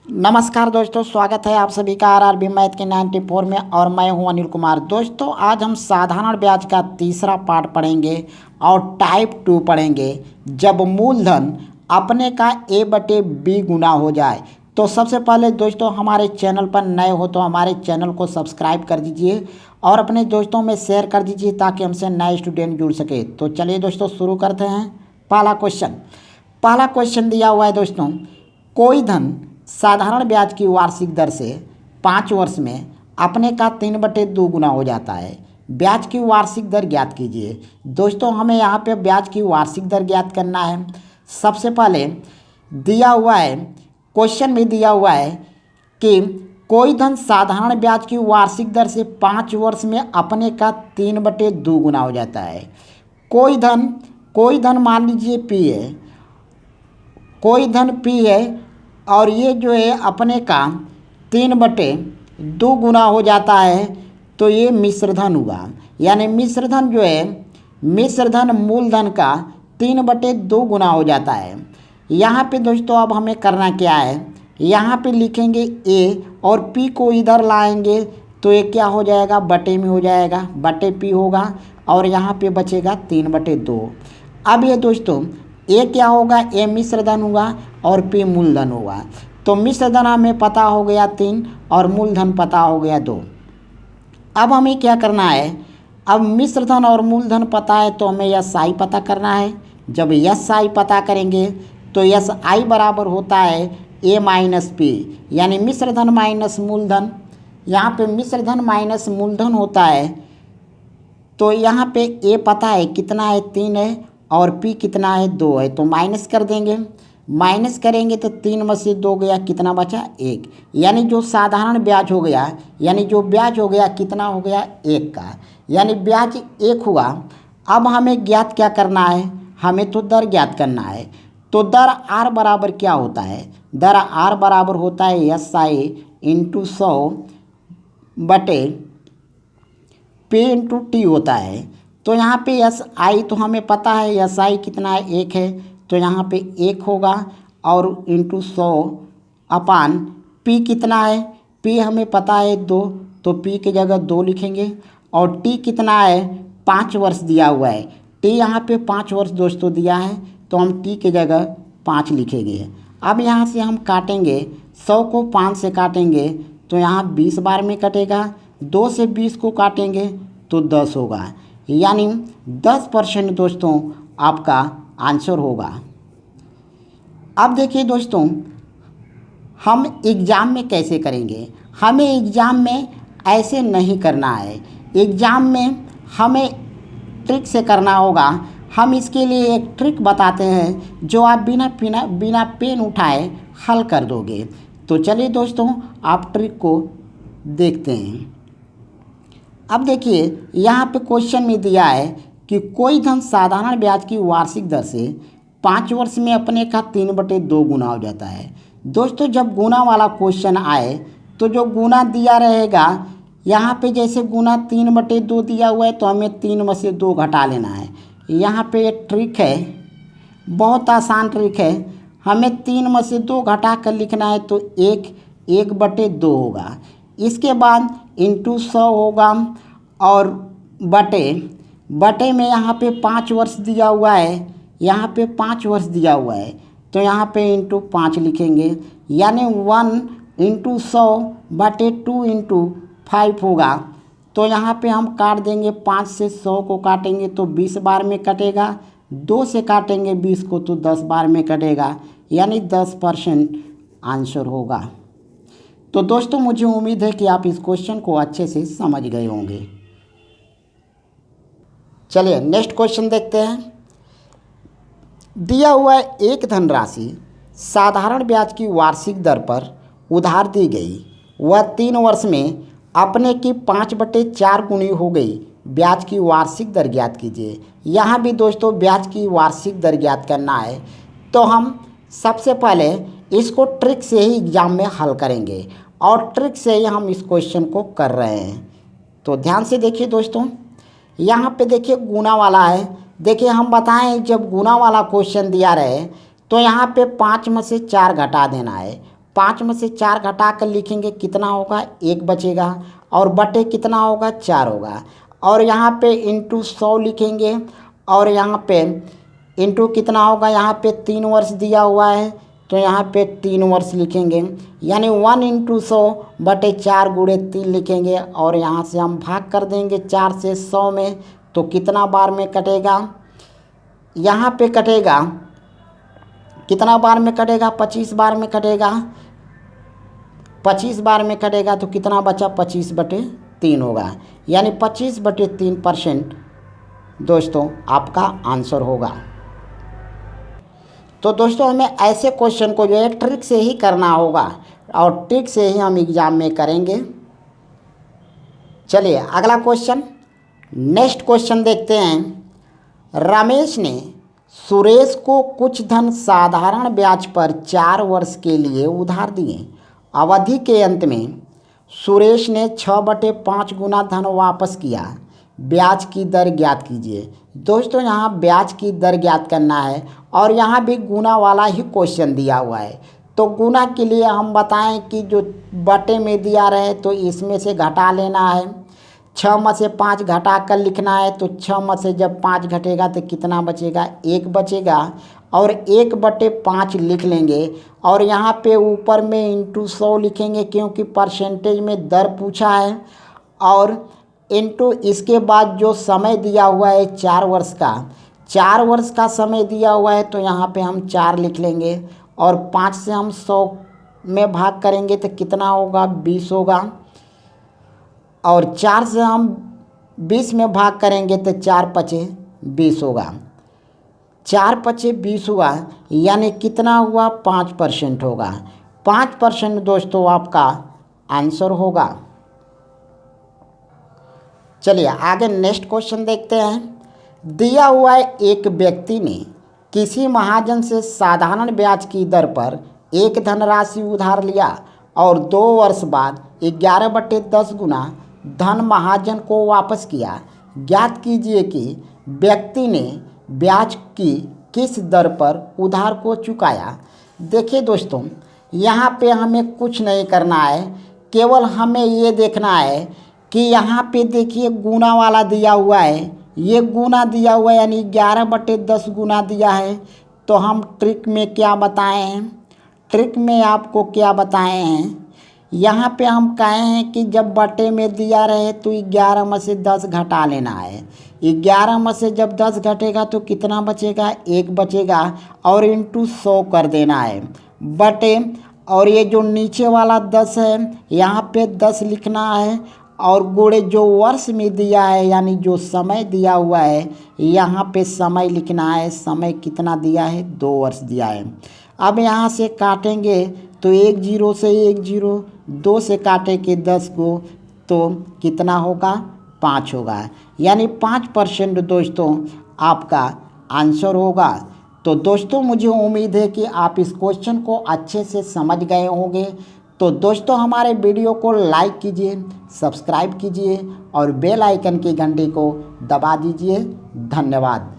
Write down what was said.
नमस्कार दोस्तों, स्वागत है आप सभी का आरआरबी मैथ के 94 में। और मैं हूं अनिल कुमार। दोस्तों, आज हम साधारण ब्याज का तीसरा पार्ट पढ़ेंगे और टाइप 2 पढ़ेंगे, जब मूलधन अपने का a/b गुना हो जाए। तो सबसे पहले दोस्तों, हमारे चैनल पर नए हो तो हमारे चैनल को सब्सक्राइब कर दीजिए और अपने दोस्तों में शेयर कर दीजिए ताकि हमसे नए स्टूडेंट जुड़ सके। तो चलिए दोस्तों, शुरू करते हैं। पहला क्वेश्चन दिया हुआ है दोस्तों, कोई धन साधारण ब्याज की वार्षिक दर से 5 वर्ष में अपने का 3/2 गुना हो जाता है। ब्याज की वार्षिक दर ज्ञात कीजिए। दोस्तों, हमें यहाँ पे ब्याज की वार्षिक दर ज्ञात करना है। सबसे पहले दिया हुआ है, क्वेश्चन में दिया हुआ है कि कोई धन साधारण ब्याज की वार्षिक दर से 5 वर्ष में अपने का 3/2 गुना हो जाता है। कोई धन मान लीजिए P है, कोई धन P है और ये जो है अपने का 3/2 गुना हो जाता है, तो ये मिश्रधन हुआ। यानी मिश्रधन जो है, मिश्रधन मूलधन का 3/2 गुना हो जाता है। यहाँ पे दोस्तों अब हमें करना क्या है, यहाँ पे लिखेंगे A और P को इधर लाएंगे तो ये क्या हो जाएगा, बटे में हो जाएगा, बटे P होगा और यहाँ पे बचेगा 3/2। अब ये दोस्तों ए क्या होगा, ए मिश्रधन हुआ और P मूलधन हुआ। तो मिश्रधन हमें पता हो गया 3 और मूलधन पता हो गया 2। अब हमें क्या करना है, अब मिश्रधन और मूलधन पता है तो हमें SI पता करना है। जब SI पता करेंगे तो SI बराबर होता है A माइनस P, यानी मिश्रधन माइनस मूलधन। यहाँ पे मिश्रधन माइनस मूलधन होता है, तो यहाँ पे A पता है कितना है, 3 है और P कितना है, 2 है। तो माइनस कर देंगे, माइनस करेंगे तो 3 में से 2 गया, कितना बचा, 1। यानी जो साधारण ब्याज हो गया, यानी जो ब्याज हो गया कितना हो गया, 1 का, यानी ब्याज 1 हुआ। अब हमें ज्ञात क्या करना है, हमें तो दर ज्ञात करना है। तो दर R बराबर क्या होता है, दर R बराबर होता है SI इंटू 100 बटे P इंटू T होता है। तो यहाँ पे SI तो हमें पता है, SI कितना है, 1 है, तो यहाँ पे 1 होगा और इंटू 100 अपान P कितना है, P हमें पता है 2, तो P की जगह 2 लिखेंगे। और T कितना है, 5 वर्ष दिया हुआ है, T यहाँ पे 5 वर्ष दोस्तों दिया है, तो हम T की जगह 5 लिखेंगे। अब यहाँ से हम काटेंगे, 100 को 5 से काटेंगे तो यहाँ 20 बार में कटेगा, 2 से 20 को काटेंगे तो 10 होगा, यानी 10% दोस्तों आपका आंसर होगा। अब देखिए दोस्तों, हम एग्ज़ाम में कैसे करेंगे, हमें एग्ज़ाम में ऐसे नहीं करना है, एग्ज़ाम में हमें ट्रिक से करना होगा। हम इसके लिए एक ट्रिक बताते हैं जो आप बिना पेन उठाए हल कर दोगे। तो चलिए दोस्तों, आप ट्रिक को देखते हैं। अब देखिए, यहाँ पे क्वेश्चन में दिया है कि कोई धन साधारण ब्याज की वार्षिक दर से 5 वर्ष में अपने का 3/2 गुना हो जाता है। दोस्तों, जब गुना वाला क्वेश्चन आए तो जो गुना दिया रहेगा, यहाँ पे जैसे गुना 3/2 दिया हुआ है तो हमें 3 में से 2 घटा लेना है। यहाँ पे एक ट्रिक है, बहुत आसान ट्रिक है। हमें 3 में से 2 घटा कर लिखना है, तो 1/2 होगा। इसके बाद इंटू 100 होगा और बटे में यहाँ पे 5 वर्ष दिया हुआ है, यहाँ पे 5 वर्ष दिया हुआ है, तो यहाँ पे इंटू 5 लिखेंगे, यानी 1 इंटू 100 बटे 2 इंटू 5 होगा। तो यहाँ पे हम काट देंगे, 5 से 100 को काटेंगे तो 20 बार में कटेगा, 2 से काटेंगे 20 को तो 10 बार में कटेगा, यानी 10% आंसर होगा। तो दोस्तों, मुझे उम्मीद है कि आप इस क्वेश्चन को अच्छे से समझ गए होंगे। चलिए नेक्स्ट क्वेश्चन देखते हैं। दिया हुआ है एक धनराशि साधारण ब्याज की वार्षिक दर पर उधार दी गई, वह 3 वर्ष में अपने की 5/4 गुनी हो गई। ब्याज की वार्षिक दर ज्ञात कीजिए। यहाँ भी दोस्तों ब्याज की वार्षिक दर ज्ञात करना है, तो हम सबसे पहले इसको ट्रिक से ही एग्जाम में हल करेंगे और ट्रिक से ही हम इस क्वेश्चन को कर रहे हैं। तो ध्यान से देखिए दोस्तों, यहाँ पे देखिए गुना वाला है। देखिए हम बताएं, जब गुना वाला क्वेश्चन दिया रहे तो यहाँ पे 5 में से 4 घटा देना है। 5 में से 4 घटा कर लिखेंगे कितना होगा, 1 बचेगा, और बटे कितना होगा, 4 होगा। और यहाँ पे इंटू 100 लिखेंगे, और यहाँ पे इंटू कितना होगा, यहाँ पे 3 वर्ष दिया हुआ है तो यहाँ पे 3 वर्ष लिखेंगे, यानी 1 × 100 बटे 4 गुणे 3 लिखेंगे। और यहाँ से हम भाग कर देंगे 4 से 100 में, तो कितना बार में कटेगा, यहाँ पे कटेगा, कितना बार में कटेगा, 25 बार में कटेगा। 25 बार में कटेगा तो कितना बचा, 25/3 होगा, यानी 25/3% दोस्तों आपका आंसर होगा। तो दोस्तों हमें ऐसे क्वेश्चन को जो है ट्रिक से ही करना होगा, और ट्रिक से ही हम एग्ज़ाम में करेंगे। चलिए अगला क्वेश्चन, नेक्स्ट क्वेश्चन देखते हैं। रमेश ने सुरेश को कुछ धन साधारण ब्याज पर 4 वर्ष के लिए उधार दिए। अवधि के अंत में सुरेश ने 6/5 गुना धन वापस किया। ब्याज की दर ज्ञात कीजिए। दोस्तों यहाँ ब्याज की दर ज्ञात करना है, और यहाँ भी गुना वाला ही क्वेश्चन दिया हुआ है। तो गुना के लिए हम बताएं कि जो बटे में दिया रहे तो इसमें से घटा लेना है। 6 में से 5 घटा कर लिखना है, तो 6 में से जब 5 घटेगा तो कितना बचेगा, 1 बचेगा, और 1/5 लिख लेंगे। और यहाँ पे ऊपर में इंटू 100 लिखेंगे, क्योंकि परसेंटेज में दर पूछा है। और इंटू इसके बाद जो समय दिया हुआ है 4 वर्ष का, 4 वर्ष का समय दिया हुआ है, तो यहाँ पे हम 4 लिख लेंगे। और 5 से हम 100 में भाग करेंगे तो कितना होगा, 20 होगा। और 4 से हम 20 में भाग करेंगे तो 4×5 = 20 होगा। 4×5 = 20 हुआ, यानी कितना हुआ, 5% होगा। 5% दोस्तों आपका आंसर होगा। चलिए आगे नेक्स्ट क्वेश्चन देखते हैं। दिया हुआ एक व्यक्ति ने किसी महाजन से साधारण ब्याज की दर पर एक धनराशि उधार लिया, और 2 वर्ष बाद 11/10 गुना धन महाजन को वापस किया। ज्ञात कीजिए कि व्यक्ति ने ब्याज की किस दर पर उधार को चुकाया। देखिए दोस्तों यहाँ पे हमें कुछ नहीं करना है, केवल हमें ये देखना है कि यहाँ पे देखिए गुना वाला दिया हुआ है, ये गुना दिया हुआ है, यानी 11/10 गुना दिया है। तो हम ट्रिक में क्या बताए हैं, ट्रिक में आपको क्या बताए हैं, यहाँ पे हम कहे हैं कि जब बटे में दिया रहे तो 11 में से 10 घटा लेना है। 11 में से जब 10 घटेगा तो कितना बचेगा, 1 बचेगा, और इंटू 100 कर देना है बटे। और ये जो नीचे वाला 10 है यहाँ पे 10 लिखना है, और गुणे जो वर्ष में दिया है, यानी जो समय दिया हुआ है यहाँ पे समय लिखना है। समय कितना दिया है, 2 वर्ष दिया है। अब यहाँ से काटेंगे तो 1 0 से 1 0, 2 से काटेंगे 10 को तो कितना होगा, 5 होगा, यानी 5% दोस्तों आपका आंसर होगा। तो दोस्तों मुझे उम्मीद है कि आप इस क्वेश्चन को अच्छे से समझ गए होंगे। तो दोस्तों हमारे वीडियो को लाइक कीजिए, सब्सक्राइब कीजिए, और बेल आइकन की घंटी को दबा दीजिए। धन्यवाद।